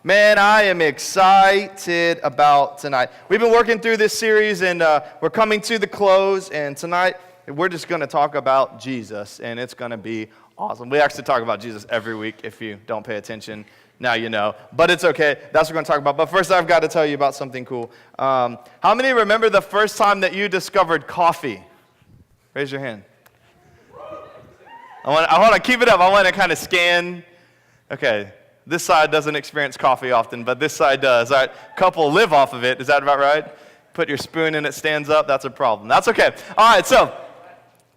Man, I am excited about tonight. We've been working through this series, and we're coming to the close, and tonight we're just going to talk about Jesus, and it's going to be awesome. We actually talk about Jesus every week. If you don't pay attention, now you know, but it's okay. That's what we're going to talk about. But first, I've got to tell you about something cool. How many remember the first time that you discovered coffee? Raise your hand. I want to keep it up. I want to kind of scan. Okay. This side doesn't experience coffee often, but this side does. All right, couple live off of it. Is that about right? Put your spoon in, it stands up. That's a problem. That's okay. All right, so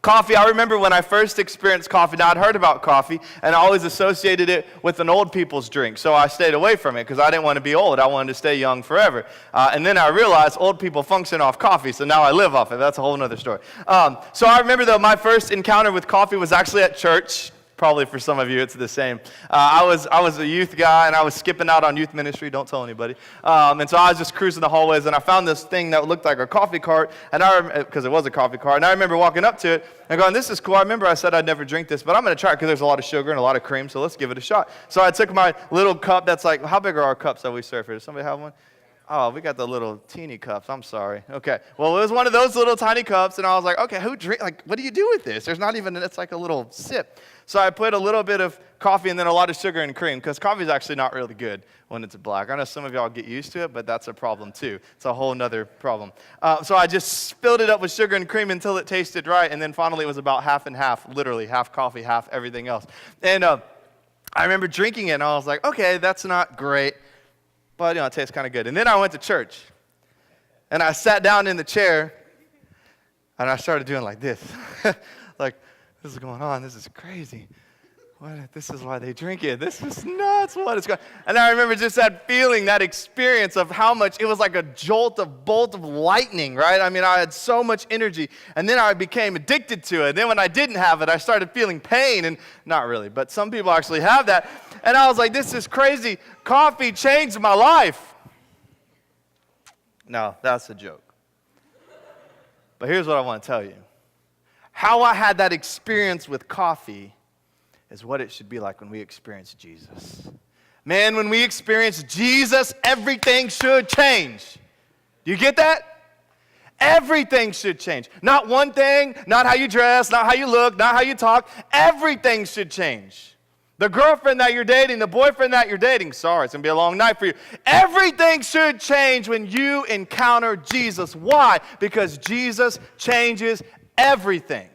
coffee. I remember when I first experienced coffee. Now, I'd heard about coffee, and I always associated it with an old people's drink, so I stayed away from it because I didn't want to be old. I wanted to stay young forever. And then I realized old people function off coffee, so now I live off it. That's a whole other story. So I remember, though, my first encounter with coffee was actually at church. Probably for some of you, it's the same. I was a youth guy, and I was skipping out on youth ministry. Don't tell anybody. And so I was just cruising the hallways, and I found this thing that looked like a coffee cart, and because it was a coffee cart, and I remember walking up to it and going, "This is cool." I remember I said I'd never drink this, but I'm going to try it because there's a lot of sugar and a lot of cream, so let's give it a shot. So I took my little cup that's like, how big are our cups that we serve here? Does somebody have one? Oh, we got the little teeny cups. I'm sorry. Okay. Well, it was one of those little tiny cups, and I was like, okay, what do you do with this? There's not even, it's like a little sip. So I put a little bit of coffee and then a lot of sugar and cream, because coffee is actually not really good when it's black. I know some of y'all get used to it, but that's a problem too. It's a whole nother problem. So I just filled it up with sugar and cream until it tasted right, and then finally it was about half and half, literally half coffee, half everything else. And I remember drinking it, and I was like, okay, that's not great. But, it tastes kind of good. And then I went to church, and I sat down in the chair, and I started doing like this. Like, this is going on. This is crazy. This is why they drink it. This is nuts. What is going on? And I remember just that feeling, that experience of how much, it was like a bolt of lightning, right? I mean, I had so much energy, and then I became addicted to it. And then when I didn't have it, I started feeling pain, and not really, but some people actually have that. And I was like, this is crazy. Coffee changed my life. No, that's a joke. But here's what I want to tell you. How I had that experience with coffee is what it should be like when we experience Jesus. Man, when we experience Jesus, everything should change. Do you get that? Everything should change. Not one thing, not how you dress, not how you look, not how you talk. Everything should change. The girlfriend that you're dating, the boyfriend that you're dating, sorry, it's going to be a long night for you. Everything should change when you encounter Jesus. Why? Because Jesus changes everything.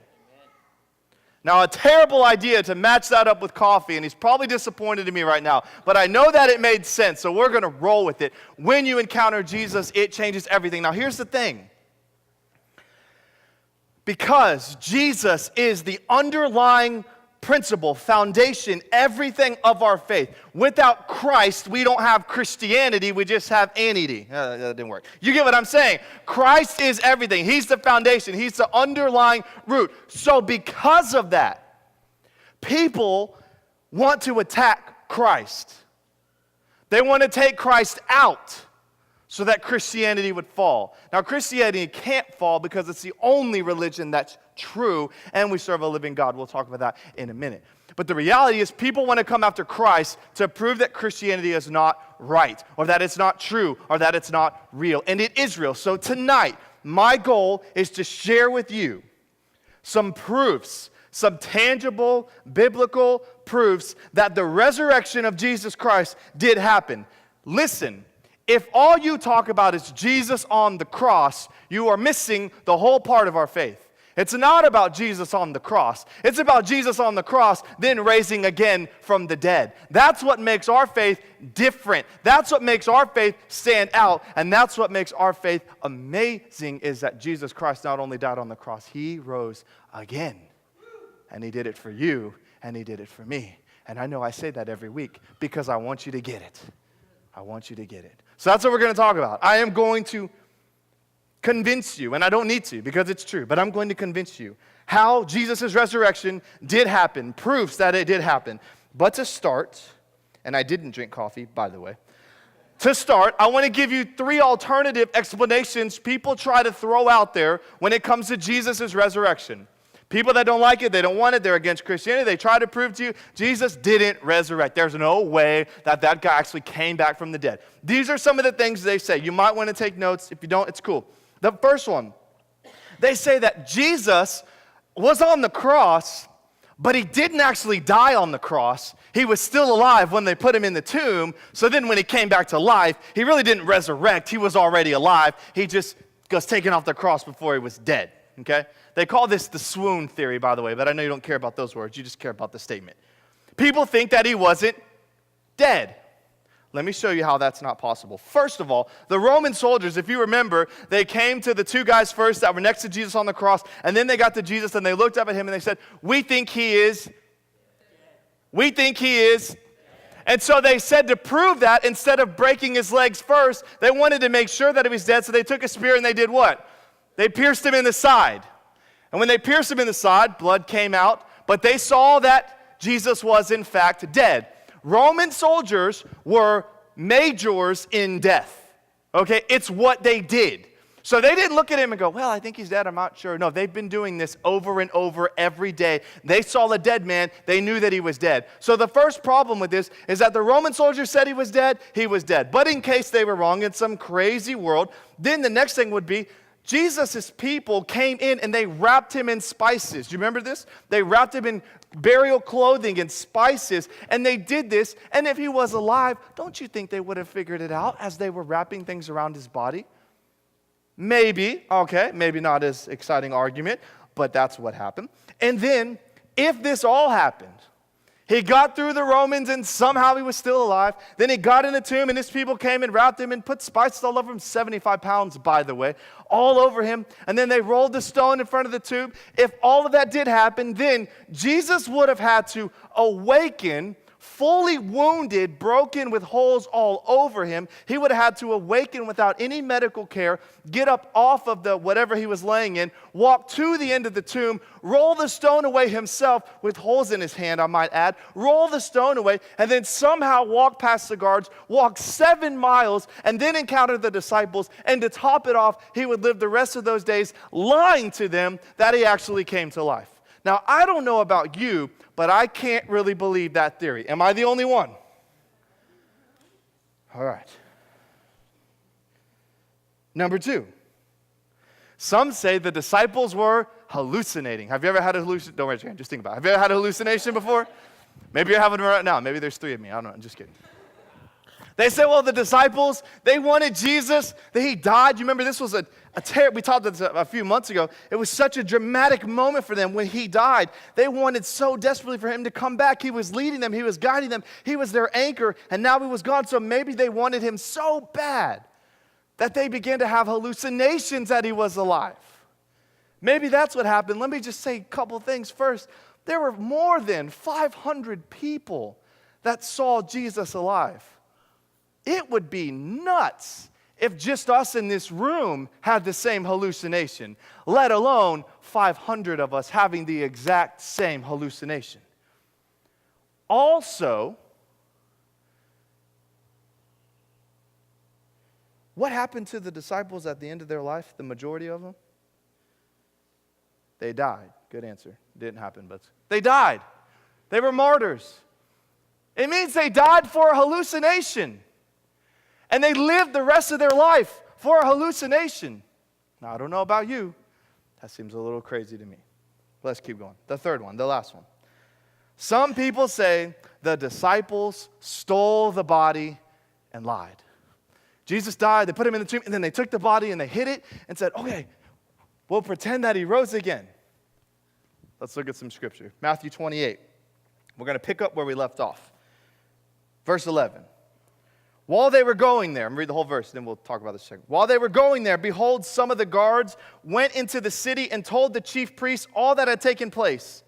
Now, a terrible idea to match that up with coffee, and he's probably disappointed in me right now, but I know that it made sense, so we're going to roll with it. When you encounter Jesus, it changes everything. Now, here's the thing. Because Jesus is the underlying principle, foundation, everything of our faith. Without Christ, we don't have Christianity, we just have anity. That didn't work. You get what I'm saying? Christ is everything. He's the foundation. He's the underlying root. So because of that, people want to attack Christ. They want to take Christ out so that Christianity would fall. Now, Christianity can't fall because it's the only religion that's true, and we serve a living God. We'll talk about that in a minute. But the reality is people want to come after Christ to prove that Christianity is not right, or that it's not true, or that it's not real. And it is real. So tonight, my goal is to share with you some proofs, some tangible biblical proofs that the resurrection of Jesus Christ did happen. Listen. If all you talk about is Jesus on the cross, you are missing the whole part of our faith. It's not about Jesus on the cross. It's about Jesus on the cross, then raising again from the dead. That's what makes our faith different. That's what makes our faith stand out. And that's what makes our faith amazing, is that Jesus Christ not only died on the cross, he rose again. And he did it for you, and he did it for me. And I know I say that every week because I want you to get it. I want you to get it. So that's what we're going to talk about. I am going to convince you, and I don't need to because it's true, but I'm going to convince you how Jesus' resurrection did happen, proofs that it did happen. But to start, and I didn't drink coffee, by the way. To start, I want to give you 3 alternative explanations people try to throw out there when it comes to Jesus' resurrection. People that don't like it, they don't want it, they're against Christianity, they try to prove to you Jesus didn't resurrect. There's no way that that guy actually came back from the dead. These are some of the things they say. You might want to take notes. If you don't, it's cool. The first one, they say that Jesus was on the cross, but he didn't actually die on the cross. He was still alive when they put him in the tomb. So then when he came back to life, he really didn't resurrect. He was already alive. He just was taken off the cross before he was dead. Okay? They call this the swoon theory, by the way, but I know you don't care about those words. You just care about the statement. People think that he wasn't dead. Let me show you how that's not possible. First of all, the Roman soldiers, if you remember, they came to the two guys first that were next to Jesus on the cross, and then they got to Jesus and they looked up at him and they said, we think he is. And so they said to prove that, instead of breaking his legs first, they wanted to make sure that he was dead, so they took a spear and they did what? They pierced him in the side. And when they pierced him in the side, blood came out, but they saw that Jesus was in fact dead. Roman soldiers were majors in death, okay? It's what they did. So they didn't look at him and go, well, I think he's dead, I'm not sure. No, they've been doing this over and over every day. They saw a dead man, they knew that he was dead. So the first problem with this is that the Roman soldiers said he was dead. But in case they were wrong in some crazy world, then the next thing would be, Jesus' people came in and they wrapped him in spices. Do you remember this? They wrapped him in burial clothing and spices, and they did this. And if he was alive, don't you think they would have figured it out as they were wrapping things around his body? Maybe, okay, maybe not as exciting argument, but that's what happened. And then, if this all happened, he got through the Romans and somehow he was still alive. Then he got in the tomb and his people came and wrapped him and put spices all over him, 75 pounds, by the way, all over him. And then they rolled the stone in front of the tomb. If all of that did happen, then Jesus would have had to awaken fully wounded, broken with holes all over him. He would have had to awaken without any medical care, get up off of the whatever he was laying in, walk to the end of the tomb, roll the stone away himself with holes in his hand, I might add, roll the stone away, and then somehow walk past the guards, walk 7 miles, and then encounter the disciples. And to top it off, he would live the rest of those days lying to them that he actually came to life. Now, I don't know about you, but I can't really believe that theory. Am I the only one? All right. Number 2. Some say the disciples were hallucinating. Have you ever had a hallucination? Don't raise your hand, just think about it. Have you ever had a hallucination before? Maybe you're having one right now. Maybe there's 3 of me. I don't know. I'm just kidding. They say, well, the disciples, they wanted Jesus, that he died. You remember this was a we talked about this a few months ago. It was such a dramatic moment for them when he died. They wanted so desperately for him to come back. He was leading them. He was guiding them. He was their anchor, and now he was gone. So maybe they wanted him so bad that they began to have hallucinations that he was alive. Maybe that's what happened. Let me just say a couple things. First, there were more than 500 people that saw Jesus alive. It would be nuts if just us in this room had the same hallucination, let alone 500 of us having the exact same hallucination. Also, what happened to the disciples at the end of their life, the majority of them? They died. Good answer. Didn't happen, but they died. They were martyrs. It means they died for a hallucination. And they lived the rest of their life for a hallucination. Now, I don't know about you. That seems a little crazy to me. Let's keep going. The third one, the last one. Some people say the disciples stole the body and lied. Jesus died, they put him in the tomb, and then they took the body and they hid it and said, okay, we'll pretend that he rose again. Let's look at some scripture. Matthew 28. We're going to pick up where we left off. Verse 11. While they were going there, I'm going to read the whole verse, then we'll talk about this second. While they were going there, behold, some of the guards went into the city and told the chief priests all that had taken place.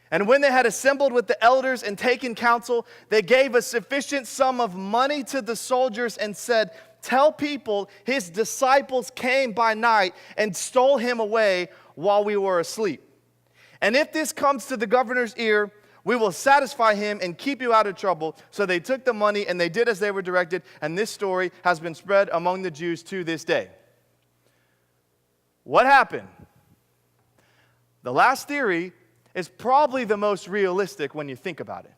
And when they had assembled with the elders and taken counsel, they gave a sufficient sum of money to the soldiers and said, tell people his disciples came by night and stole him away while we were asleep. And if this comes to the governor's ear, we will satisfy him and keep you out of trouble. So they took the money and they did as they were directed. And this story has been spread among the Jews to this day. What happened? The last theory is probably the most realistic when you think about it.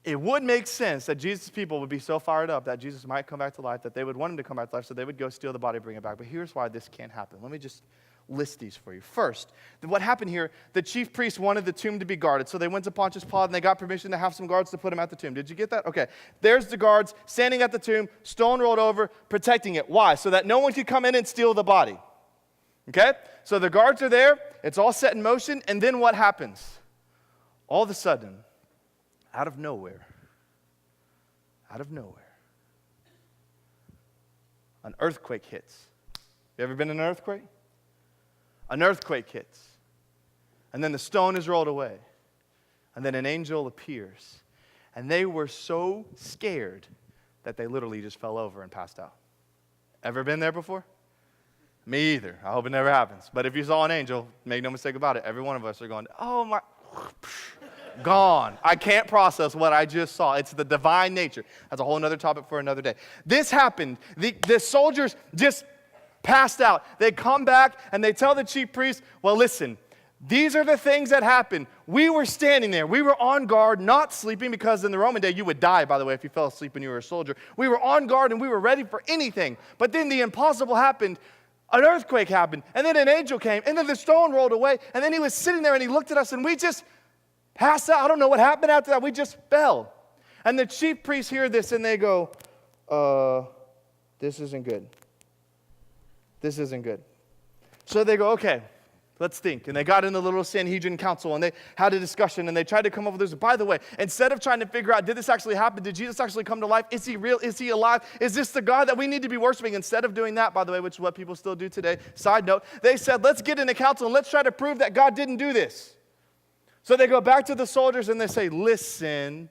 It would make sense that Jesus' people would be so fired up that Jesus might come back to life, that they would want him to come back to life, so they would go steal the body and bring it back. But here's why this can't happen. Let me just list these for you. First, what happened here, the chief priests wanted the tomb to be guarded, so they went to Pontius Pilate and they got permission to have some guards to put him at the tomb. Did you get that? Okay. There's the guards standing at the tomb, stone rolled over, protecting it. Why? So that no one could come in and steal the body. Okay? So the guards are there, it's all set in motion, and then what happens? All of a sudden, out of nowhere, an earthquake hits. You ever been in an earthquake? An earthquake hits. And then the stone is rolled away. And then an angel appears. And they were so scared that they literally just fell over and passed out. Ever been there before? Me either. I hope it never happens. But if you saw an angel, make no mistake about it, every one of us are going, oh my... Gone. I can't process what I just saw. It's the divine nature. That's a whole other topic for another day. This happened. The soldiers just passed out. They come back and they tell the chief priest, well, listen, these are the things that happened. We were standing there. We were on guard, not sleeping, because in the Roman day, you would die, by the way, if you fell asleep when you were a soldier. We were on guard and we were ready for anything. But then the impossible happened. An earthquake happened. And then an angel came. And then the stone rolled away. And then he was sitting there and he looked at us and we just passed out. I don't know what happened after that. We just fell. And the chief priests hear this and they go, this isn't good. This isn't good. So they go, okay, let's think. And they got in the little Sanhedrin council and they had a discussion and they tried to come up with this. By the way, instead of trying to figure out, did this actually happen? Did Jesus actually come to life? Is he real? Is he alive? Is this the God that we need to be worshiping? Instead of doing that, by the way, which is what people still do today, side note, they said, let's get in a council and let's try to prove that God didn't do this. So they go back to the soldiers and they say, listen,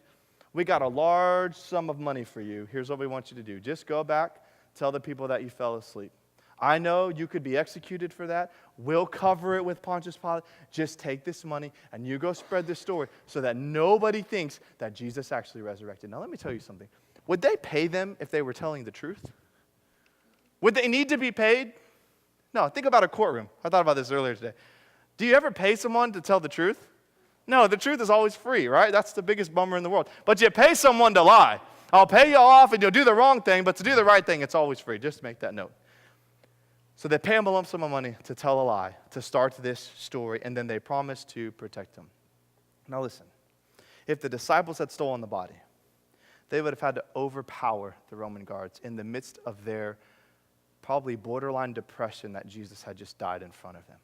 we got a large sum of money for you. Here's what we want you to do. Just go back, tell the people that you fell asleep. I know you could be executed for that. We'll cover it with Pontius Pilate. Just take this money and you go spread this story so that nobody thinks that Jesus actually resurrected. Now let me tell you something. Would they pay them if they were telling the truth? Would they need to be paid? No, think about a courtroom. I thought about this earlier today. Do you ever pay someone to tell the truth? No, the truth is always free, right? That's the biggest bummer in the world. But you pay someone to lie. I'll pay you off and you'll do the wrong thing, but to do the right thing, it's always free. Just make that note. So they pay him a lump sum of money to tell a lie, to start this story, and then they promise to protect him. Now listen, if the disciples had stolen the body, they would have had to overpower the Roman guards in the midst of their probably borderline depression that Jesus had just died in front of them.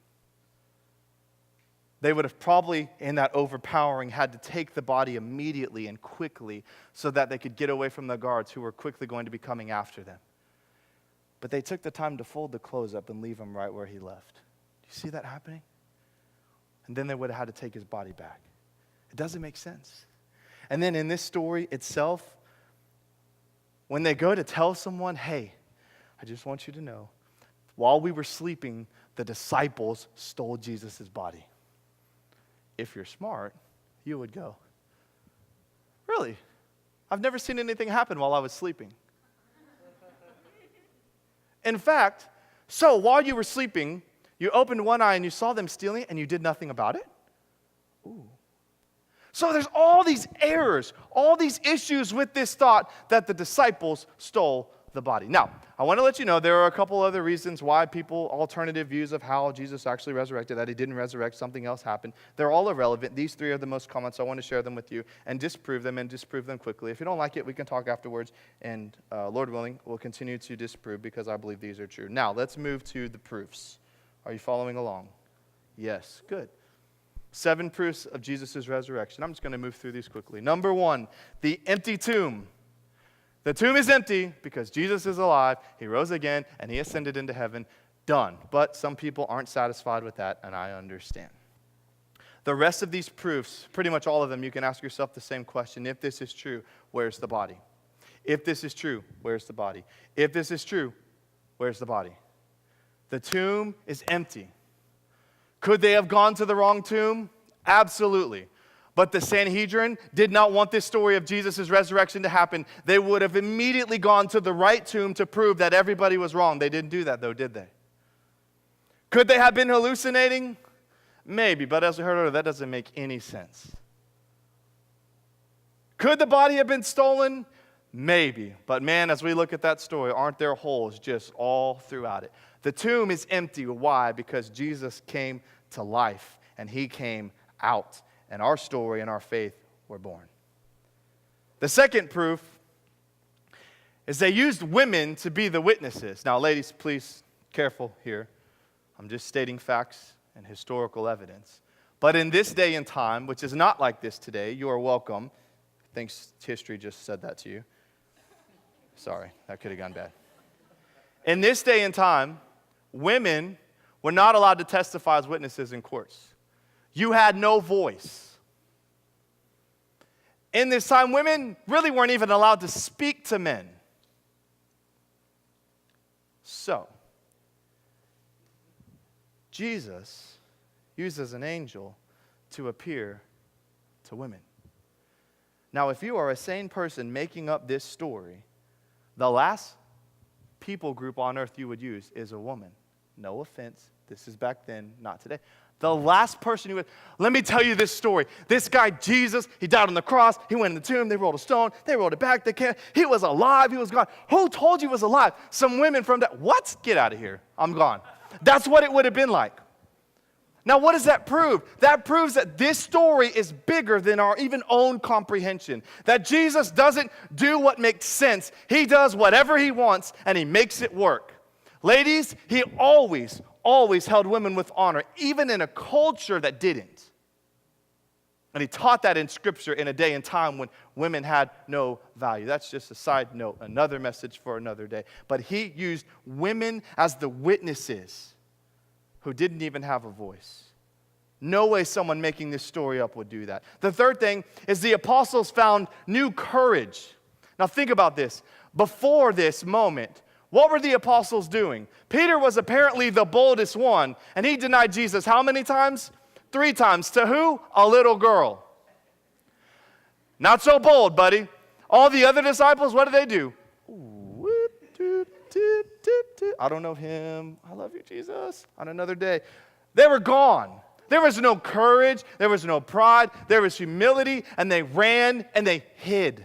They would have probably, in that overpowering, had to take the body immediately and quickly so that they could get away from the guards who were quickly going to be coming after them. But they took the time to fold the clothes up and leave him right where he left. Do you see that happening? And then they would have had to take his body back. It doesn't make sense. And then in this story itself, when they go to tell someone, hey, I just want you to know, while we were sleeping, the disciples stole Jesus' body. If you're smart, you would go, really? I've never seen anything happen while I was sleeping. In fact, so while you were sleeping, you opened one eye and you saw them stealing and you did nothing about it? Ooh. So there's all these errors, all these issues with this thought that the disciples stole the body. Now, I want to let you know there are a couple other reasons why people, alternative views of how Jesus actually resurrected, that he didn't resurrect, something else happened. They're all irrelevant. These three are the most common, so I want to share them with you and disprove them quickly. If you don't like it, we can talk afterwards, and Lord willing, we'll continue to disprove because I believe these are true. Now, let's move to the proofs. Are you following along? Yes, good. 7 proofs of Jesus' resurrection. I'm just going to move through these quickly. Number 1, the empty tomb. The tomb is empty because Jesus is alive, he rose again, and he ascended into heaven. Done. But some people aren't satisfied with that, and I understand. The rest of these proofs, pretty much all of them, you can ask yourself the same question. If this is true, where's the body? If this is true, where's the body? If this is true, where's the body? The tomb is empty. Could they have gone to the wrong tomb? Absolutely. But the Sanhedrin did not want this story of Jesus' resurrection to happen. They would have immediately gone to the right tomb to prove that everybody was wrong. They didn't do that, though, did they? Could they have been hallucinating? Maybe, but as we heard earlier, that doesn't make any sense. Could the body have been stolen? Maybe. But man, as we look at that story, aren't there holes just all throughout it? The tomb is empty. Why? Because Jesus came to life, and he came out, and our story and our faith were born. The second proof is they used women to be the witnesses. Now, ladies, please, careful here. I'm just stating facts and historical evidence. But in this day and time, which is not like this today, you are welcome. Thanks, history just said that to you. Sorry, that could have gone bad. In this day and time, women were not allowed to testify as witnesses in courts. You had no voice. In this time, women really weren't even allowed to speak to men. So, Jesus uses an angel to appear to women. Now, if you are a sane person making up this story, the last people group on earth you would use is a woman. No offense. This is back then, not today. The last person you would, let me tell you this story. This guy, Jesus, he died on the cross. He went in the tomb. They rolled a stone. They rolled it back. He was alive. He was gone. Who told you he was alive? Some women from that. What? Get out of here. I'm gone. That's what it would have been like. Now, what does that prove? That proves that this story is bigger than our even own comprehension. That Jesus doesn't do what makes sense. He does whatever he wants, and he makes it work. Ladies, he always held women with honor, even in a culture that didn't. And he taught that in Scripture in a day and time when women had no value. That's just a side note, another message for another day. But he used women as the witnesses who didn't even have a voice. No way someone making this story up would do that. The third thing is the apostles found new courage. Now think about this. Before this moment, what were the apostles doing? Peter was apparently the boldest one, and he denied Jesus how many times? 3 times. To who? A little girl. Not so bold, buddy. All the other disciples, what did they do? I don't know him. I love you, Jesus. On another day. They were gone. There was no courage. There was no pride. There was humility. And they ran and they hid.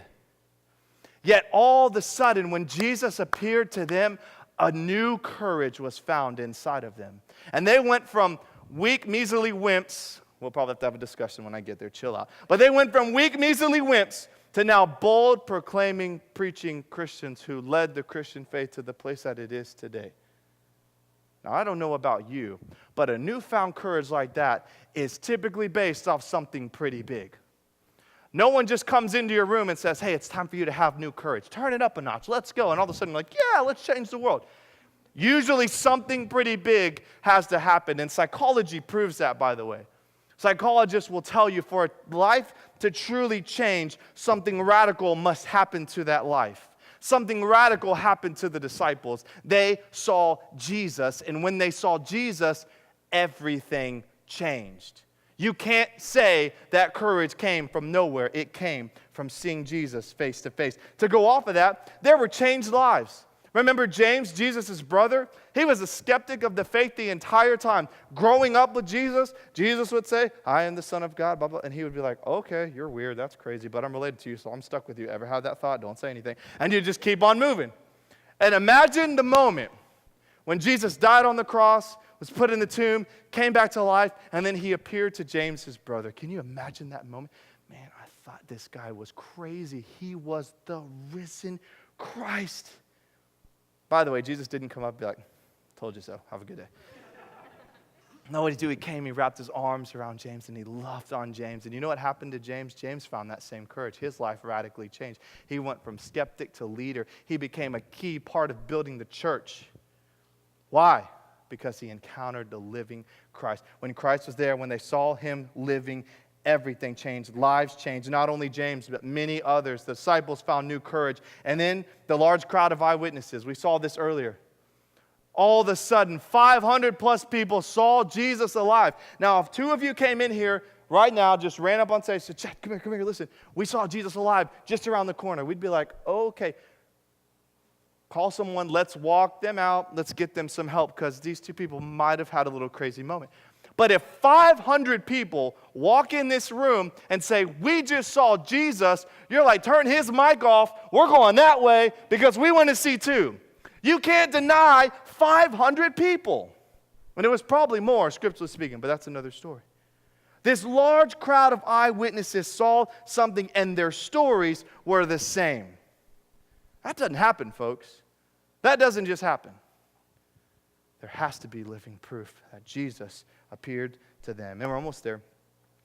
Yet all of a sudden, when Jesus appeared to them, a new courage was found inside of them. And they went from weak, measly wimps. We'll probably have to have a discussion when I get there. Chill out. But they went from weak, measly wimps to now bold, proclaiming, preaching Christians who led the Christian faith to the place that it is today. Now, I don't know about you, but a newfound courage like that is typically based off something pretty big. No one just comes into your room and says, hey, it's time for you to have new courage. Turn it up a notch. Let's go. And all of a sudden, you're like, yeah, let's change the world. Usually something pretty big has to happen. And psychology proves that, by the way. Psychologists will tell you for life to truly change, something radical must happen to that life. Something radical happened to the disciples. They saw Jesus, and when they saw Jesus, everything changed. You can't say that courage came from nowhere. It came from seeing Jesus face to face. To go off of that, there were changed lives. Remember James, Jesus' brother? He was a skeptic of the faith the entire time. Growing up with Jesus, Jesus would say, I am the Son of God, blah, blah. And he would be like, okay, you're weird, that's crazy, but I'm related to you, so I'm stuck with you. Ever had that thought? Don't say anything. And you just keep on moving. And imagine the moment when Jesus died on the cross, was put in the tomb, came back to life, and then he appeared to James, his brother. Can you imagine that moment? Man, I thought this guy was crazy. He was the risen Christ. By the way, Jesus didn't come up and be like, told you so, have a good day. No, what did he do? He came, he wrapped his arms around James, and he loved on James. And you know what happened to James? James found that same courage. His life radically changed. He went from skeptic to leader. He became a key part of building the church. Why? Because he encountered the living Christ. When Christ was there, when they saw him living, everything changed. Lives changed. Not only James, but many others. The disciples found new courage. And then the large crowd of eyewitnesses. We saw this earlier. All of a sudden, 500 plus people saw Jesus alive. Now, if 2 of you came in here right now, just ran up on stage, said, Chad, come here, listen. We saw Jesus alive just around the corner. We'd be like, okay. Call someone, let's walk them out, let's get them some help, because these 2 people might have had a little crazy moment. But if 500 people walk in this room and say, we just saw Jesus, you're like, turn his mic off. We're going that way because we want to see too. You can't deny 500 people. And it was probably more, scripturally speaking, but that's another story. This large crowd of eyewitnesses saw something and their stories were the same. That doesn't happen, folks. That doesn't just happen. There has to be living proof that Jesus appeared to them. And we're almost there.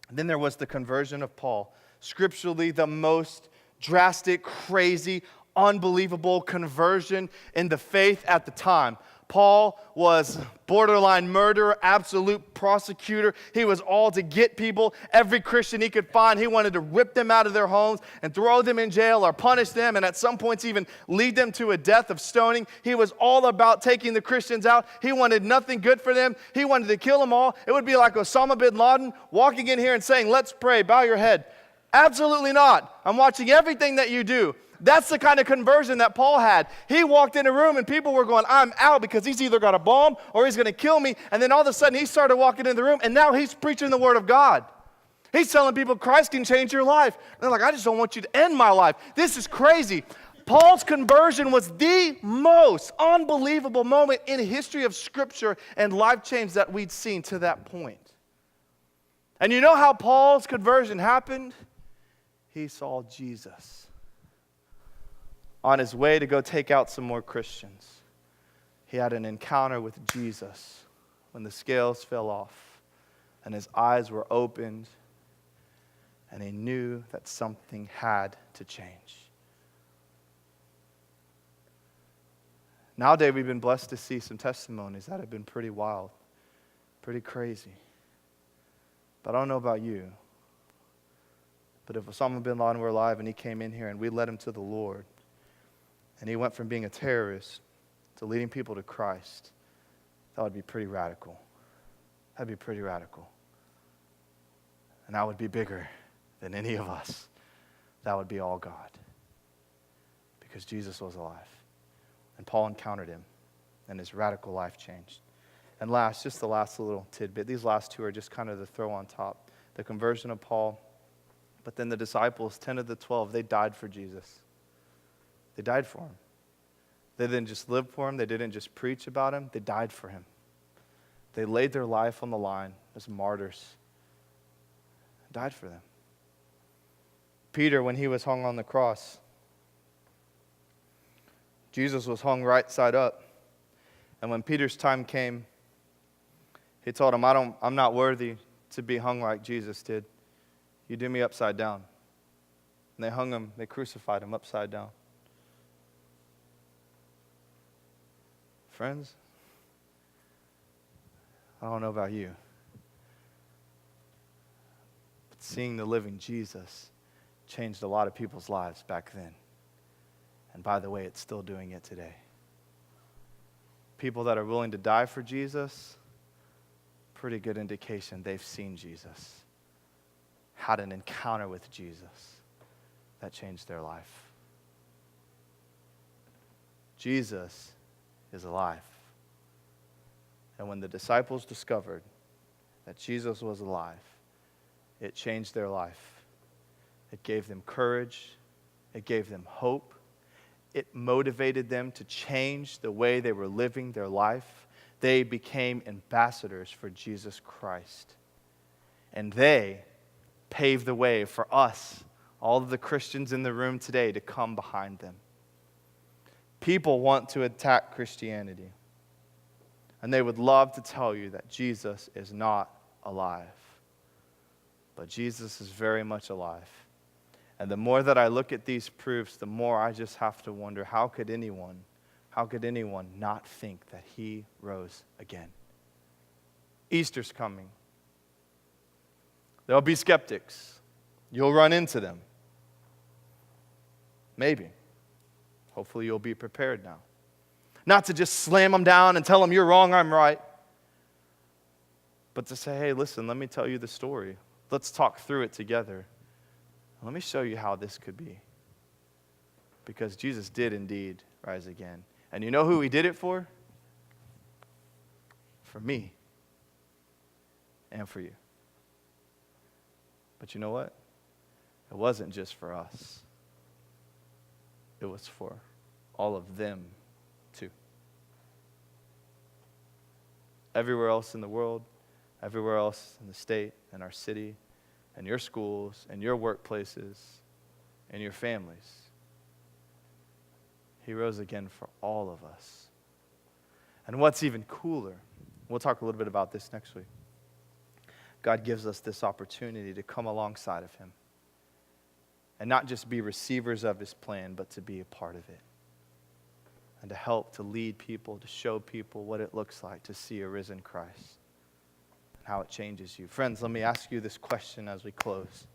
And then there was the conversion of Paul. Scripturally, the most drastic, crazy, unbelievable conversion in the faith at the time. Paul was borderline murderer, absolute prosecutor. He was all to get people. Every Christian he could find, he wanted to rip them out of their homes and throw them in jail or punish them, and at some points even lead them to a death of stoning. He was all about taking the Christians out. He wanted nothing good for them. He wanted to kill them all. It would be like Osama bin Laden walking in here and saying, let's pray, bow your head. Absolutely not. I'm watching everything that you do. That's the kind of conversion that Paul had. He walked in a room and people were going, I'm out because he's either got a bomb or he's going to kill me. And then all of a sudden he started walking in the room and now he's preaching the word of God. He's telling people Christ can change your life. And they're like, I just don't want you to end my life. This is crazy. Paul's conversion was the most unbelievable moment in the history of Scripture and life change that we'd seen to that point. And you know how Paul's conversion happened? He saw Jesus on his way to go take out some more Christians. He had an encounter with Jesus when the scales fell off and his eyes were opened and he knew that something had to change. Nowadays, we've been blessed to see some testimonies that have been pretty wild, pretty crazy. But I don't know about you. But if Osama bin Laden were alive and he came in here and we led him to the Lord, and he went from being a terrorist to leading people to Christ, that would be pretty radical. That'd be pretty radical. And that would be bigger than any of us. That would be all God. Because Jesus was alive. And Paul encountered him, and his radical life changed. And last, just the last little tidbit. These last two are just kind of the throw on top. The conversion of Paul, but then the disciples, 10 of the 12, they died for Jesus. They died for him. They didn't just live for him. They didn't just preach about him. They died for him. They laid their life on the line as martyrs. Died for them. Peter, when he was hung on the cross, Jesus was hung right side up. And when Peter's time came, he told him, I'm not worthy to be hung like Jesus did. You do me upside down. And they hung him, they crucified him upside down. Friends, I don't know about you, but seeing the living Jesus changed a lot of people's lives back then. And by the way, it's still doing it today. People that are willing to die for Jesus, pretty good indication they've seen Jesus, had an encounter with Jesus that changed their life. Jesus is alive. And when the disciples discovered that Jesus was alive, it changed their life. It gave them courage. It gave them hope. It motivated them to change the way they were living their life. They became ambassadors for Jesus Christ. And they paved the way for us, all of the Christians in the room today, to come behind them. People want to attack Christianity. And they would love to tell you that Jesus is not alive. But Jesus is very much alive. And the more that I look at these proofs, the more I just have to wonder, how could anyone not think that he rose again? Easter's coming. There'll be skeptics. You'll run into them. Maybe. Hopefully you'll be prepared now. Not to just slam them down and tell them you're wrong, I'm right. But to say, hey, listen, let me tell you the story. Let's talk through it together. Let me show you how this could be. Because Jesus did indeed rise again. And you know who he did it for? For me. and for you. But you know what? It wasn't just for us. It was for all of them too. Everywhere else in the world, everywhere else in the state, in our city, in your schools, in your workplaces, in your families, he rose again for all of us. And what's even cooler, we'll talk a little bit about this next week. God gives us this opportunity to come alongside of him and not just be receivers of his plan, but to be a part of it and to help, to lead people, to show people what it looks like to see a risen Christ and how it changes you. Friends, let me ask you this question as we close.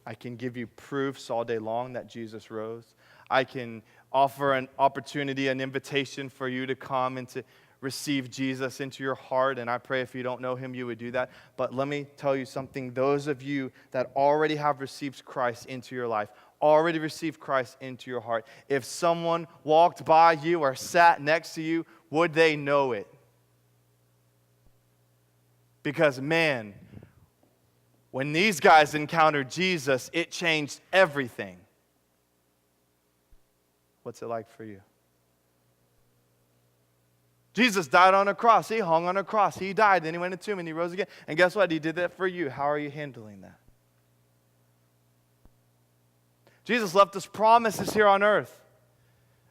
I can give you proofs all day long that Jesus rose. I can offer an opportunity, an invitation for you to come and to receive Jesus into your heart, and I pray if you don't know him, you would do that. But let me tell you something. Those of you that already have received Christ into your life, already received Christ into your heart, if someone walked by you or sat next to you, would they know it? Because, man, when these guys encountered Jesus, it changed everything. What's it like for you? Jesus died on a cross. He hung on a cross. He died. Then he went into him and he rose again. And guess what? He did that for you. How are you handling that? Jesus left us promises here on earth.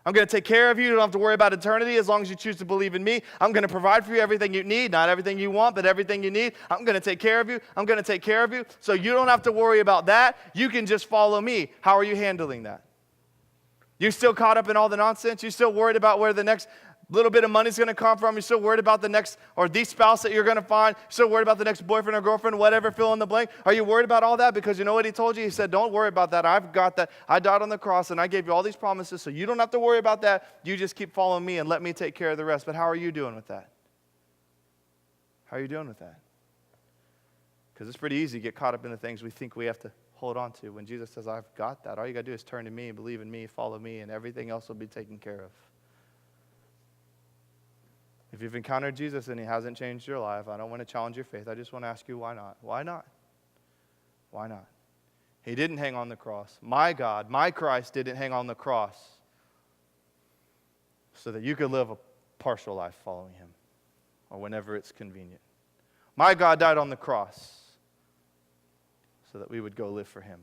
I'm going to take care of you. You don't have to worry about eternity as long as you choose to believe in me. I'm going to provide for you everything you need. Not everything you want, but everything you need. I'm going to take care of you. I'm going to take care of you. So you don't have to worry about that. You can just follow me. How are you handling that? You still caught up in all the nonsense? You still worried about where the next little bit of money's going to come from? You're still worried about the next, or the spouse that you're going to find? You're still worried about the next boyfriend or girlfriend, whatever, fill in the blank? Are you worried about all that? Because you know what he told you? He said, don't worry about that. I've got that. I died on the cross and I gave you all these promises, so you don't have to worry about that. You just keep following me and let me take care of the rest. But how are you doing with that? How are you doing with that? Because it's pretty easy to get caught up in the things we think we have to hold on to. When Jesus says, I've got that, all you got to do is turn to me, believe in me, follow me, and everything else will be taken care of. If you've encountered Jesus and he hasn't changed your life, I don't want to challenge your faith. I just want to ask you, why not? Why not? Why not? He didn't hang on the cross. My God, my Christ didn't hang on the cross so that you could live a partial life following him or whenever it's convenient. My God died on the cross so that we would go live for him,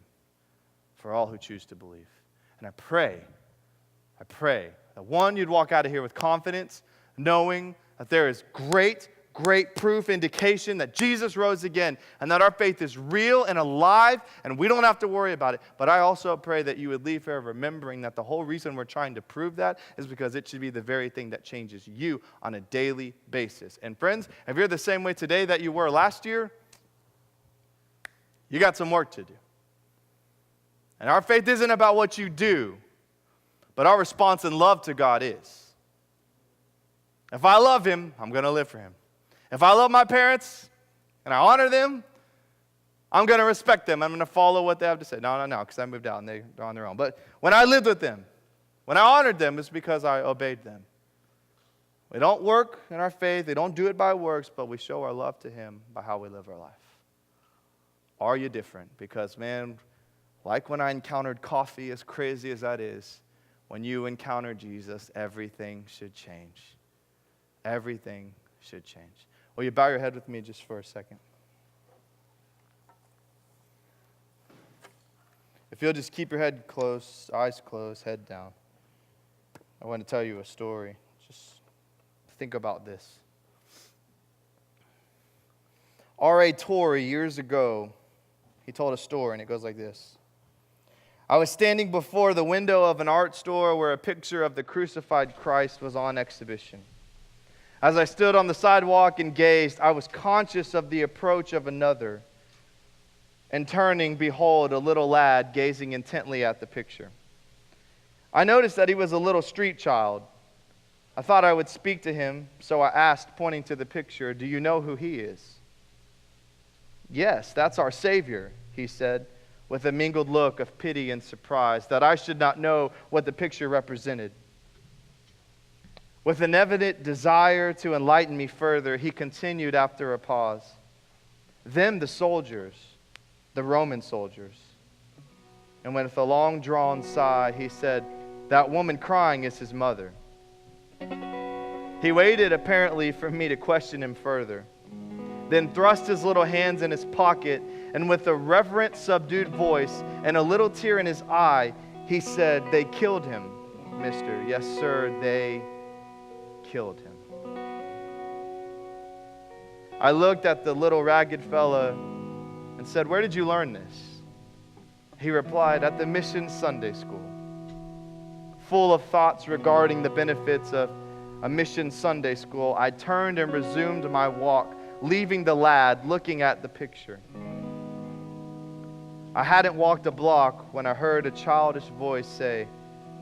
for all who choose to believe. And I pray that one, you'd walk out of here with confidence, knowing that there is great proof, indication that Jesus rose again and that our faith is real and alive and we don't have to worry about it. But I also pray that you would leave here remembering that the whole reason we're trying to prove that is because it should be the very thing that changes you on a daily basis. And friends, if you're the same way today that you were last year, you got some work to do. And our faith isn't about what you do, but our response in love to God is. If I love him, I'm going to live for him. If I love my parents and I honor them, I'm going to respect them. I'm going to follow what they have to say. No, because I moved out and they're on their own. But when I lived with them, when I honored them, it's because I obeyed them. We don't work in our faith. We don't do it by works, but we show our love to him by how we live our life. Are you different? Because, man, like when I encountered coffee, as crazy as that is, when you encounter Jesus, everything should change. Everything should change. Will you bow your head with me just for a second? If you'll just keep your head closed, eyes closed, head down. I want to tell you a story. Just think about this. R.A. Torrey, years ago, he told a story, and it goes like this. I was standing before the window of an art store where a picture of the crucified Christ was on exhibition. As I stood on the sidewalk and gazed, I was conscious of the approach of another. And turning, behold, a little lad gazing intently at the picture. I noticed that he was a little street child. I thought I would speak to him, so I asked, pointing to the picture, "Do you know who he is?" "Yes, that's our Savior," he said, with a mingled look of pity and surprise that I should not know what the picture represented. With an evident desire to enlighten me further, he continued after a pause. Then the soldiers, the Roman soldiers, and with a long-drawn sigh, he said, "That woman crying is his mother." He waited apparently for me to question him further, then thrust his little hands in his pocket, and with a reverent, subdued voice and a little tear in his eye, he said, "They killed him, mister. Yes, sir, they killed him." I looked at the little ragged fella and said, "Where did you learn this?" He replied, "At the Mission Sunday School." Full of thoughts regarding the benefits of a Mission Sunday School, I turned and resumed my walk, leaving the lad looking at the picture. I hadn't walked a block when I heard a childish voice say,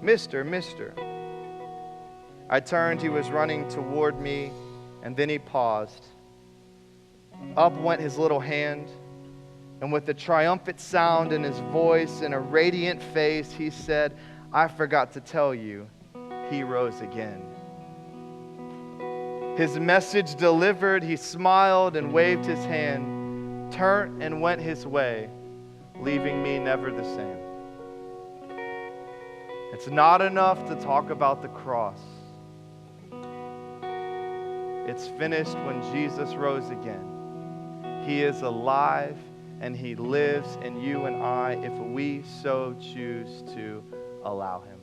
"Mister, mister." I turned, he was running toward me, and then he paused. Up went his little hand, and with a triumphant sound in his voice and a radiant face, he said, "I forgot to tell you, he rose again." His message delivered, he smiled and waved his hand, turned and went his way, leaving me never the same. It's not enough to talk about the cross. It's finished when Jesus rose again. He is alive and he lives in you and I if we so choose to allow him.